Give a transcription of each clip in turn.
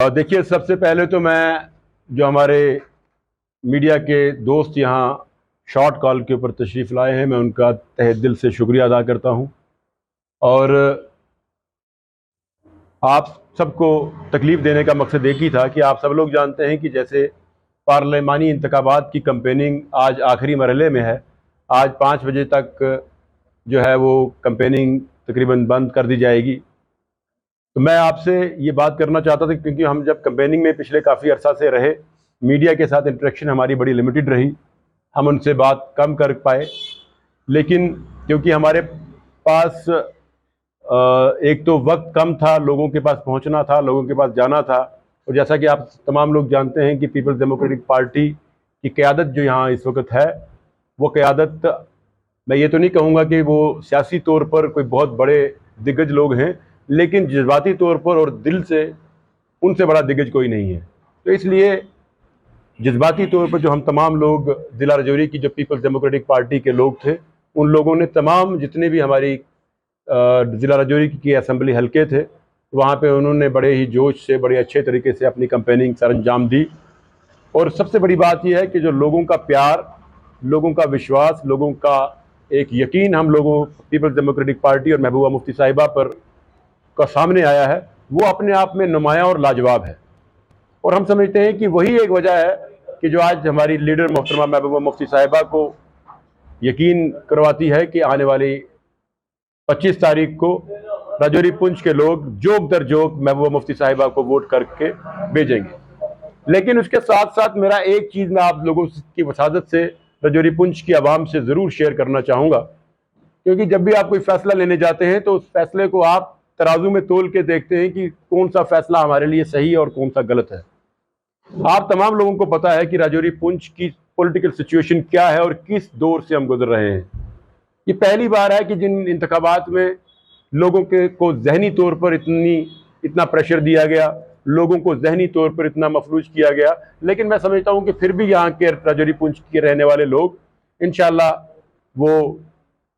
देखिए, सबसे पहले तो मैं जो हमारे मीडिया के दोस्त यहाँ शॉर्ट कॉल के ऊपर तशरीफ़ लाए हैं, मैं उनका तहे दिल से शुक्रिया अदा करता हूँ। और आप सबको तकलीफ़ देने का मकसद एक ही था कि आप सब लोग जानते हैं कि जैसे पार्लिमानी इंतखाबात की कैंपेनिंग आज आखिरी मरहले में है। आज 5 बजे तक जो है वो कैंपेनिंग तकरीबन बंद कर दी जाएगी। तो मैं आपसे ये बात करना चाहता था क्योंकि हम जब कैंपेनिंग में पिछले काफ़ी अरसा से रहे, मीडिया के साथ इंटरेक्शन हमारी बड़ी लिमिटेड रही, हम उनसे बात कम कर पाए। लेकिन क्योंकि हमारे पास एक तो वक्त कम था, लोगों के पास पहुंचना था, लोगों के पास जाना था। और जैसा कि आप तमाम लोग जानते हैं कि पीपल्स डेमोक्रेटिक पार्टी की क़यादत जो यहाँ इस वक्त है, वो क़यादत, मैं ये तो नहीं कहूँगा कि वो सियासी तौर पर कोई बहुत बड़े दिग्गज लोग हैं, लेकिन जज्बाती तौर पर और दिल से उनसे बड़ा दिग्गज कोई नहीं है। तो इसलिए जज्बाती तौर पर जो हम तमाम लोग ज़िला राजौरी की जो पीपल्स डेमोक्रेटिक पार्टी के लोग थे, उन लोगों ने तमाम जितने भी हमारी ज़िला राजौरी की असेंबली हलके थे, वहाँ पे उन्होंने बड़े ही जोश से, बड़े अच्छे तरीके से अपनी कैंपेनिंग सर अंजाम दी। और सबसे बड़ी बात यह है कि जो लोगों का प्यार, लोगों का विश्वास, लोगों का एक यकीन हम लोगों पीपल्स डेमोक्रेटिक पार्टी और महबूबा मुफ्ती साहिबा पर का सामने आया है, वो अपने आप में नुमायाँ और लाजवाब है। और हम समझते हैं कि वही एक वजह है कि जो आज हमारी लीडर मोहतरमा महबूबा मुफ्ती साहिबा को यकीन करवाती है कि आने वाली 25 तारीख को राजौरी पुंछ के लोग जोक दर जोक महबूबा मुफ्ती साहिबा को वोट करके भेजेंगे। लेकिन उसके साथ साथ मेरा एक चीज़ मैं आप लोगों की वसादत से राजौरी पुंछ की आवाम से ज़रूर शेयर करना चाहूँगा, क्योंकि जब भी आप कोई फ़ैसला लेने जाते हैं तो उस फैसले को आप तराजू में तोल के देखते हैं कि कौन सा फ़ैसला हमारे लिए सही है और कौन सा गलत है। आप तमाम लोगों को पता है कि राजौरी पुंछ की पॉलिटिकल सिचुएशन क्या है और किस दौर से हम गुजर रहे हैं। ये पहली बार है कि जिन इंतखाबात में लोगों के को जहनी तौर पर इतना प्रेशर दिया गया, लोगों को जहनी तौर पर इतना मफलूज किया गया, लेकिन मैं समझता हूँ कि फिर भी यहाँ के राजौरी पुंछ के रहने वाले लोग इंशाल्लाह वो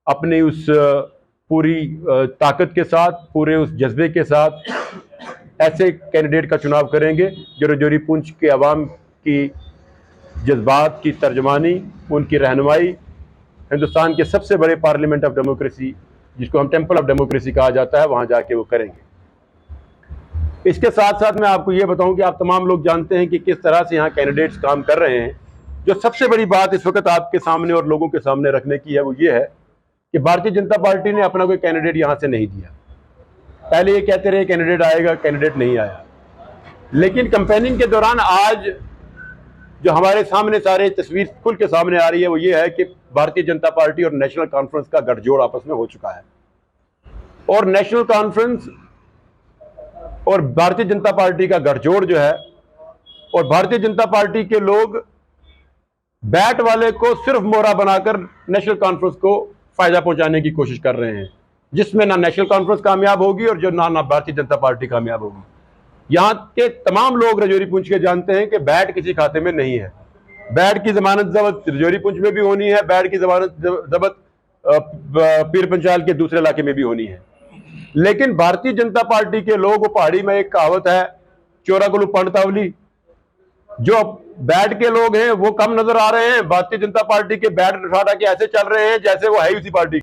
अपनी उस पूरी ताकत के साथ, पूरे उस जज्बे के साथ ऐसे कैंडिडेट का चुनाव करेंगे जो राजौरी पुंछ के अवाम की जज्बात की तर्जमानी, उनकी रहनुमाई हिंदुस्तान के सबसे बड़े पार्लियामेंट ऑफ डेमोक्रेसी, जिसको हम टेंपल ऑफ डेमोक्रेसी कहा जाता है, वहाँ जाके वो करेंगे। इसके साथ साथ मैं आपको ये बताऊं कि आप तमाम लोग जानते हैं कि किस तरह से यहाँ कैंडिडेट्स काम कर रहे हैं। जो सबसे बड़ी बात इस वक्त आपके सामने और लोगों के सामने रखने की है वो ये है कि भारतीय जनता पार्टी ने अपना कोई कैंडिडेट यहाँ से नहीं दिया। पहले ये कहते रहे कैंडिडेट आएगा, कैंडिडेट नहीं आया। लेकिन कैंपेनिंग के दौरान आज जो हमारे सामने सारे तस्वीर खुल के सामने आ रही है वो ये है कि भारतीय जनता पार्टी और नेशनल कॉन्फ्रेंस का गठजोड़ आपस में हो चुका है। और नेशनल कॉन्फ्रेंस और भारतीय जनता पार्टी का गठजोड़ जो है, और भारतीय जनता पार्टी के लोग बैट वाले को सिर्फ मोहरा बनाकर नेशनल कॉन्फ्रेंस को फायदा पहुंचाने की कोशिश कर रहे हैं, जिसमें ना नेशनल कॉन्फ्रेंस कामयाब होगी और जो ना भारतीय जनता पार्टी कामयाब होगी। यहाँ के तमाम लोग राजौरी पुंछ के जानते हैं कि बैट किसी खाते में नहीं है। बैट की जमानत जब्त राजौरी पुंछ में भी होनी है, बैट की जमानत जब्त पीर पंचाल के दूसरे इलाके में भी होनी है। लेकिन भारतीय जनता पार्टी के लोग, पहाड़ी में एक कहावत है, चोरा गुलू पंडतावली, जो बैट के लोग हैं वो कम नजर आ रहे हैं। भारतीय जनता पार्टी के बैट उठा के ऐसे चल रहे हैं जैसे वो है उसी पार्टी।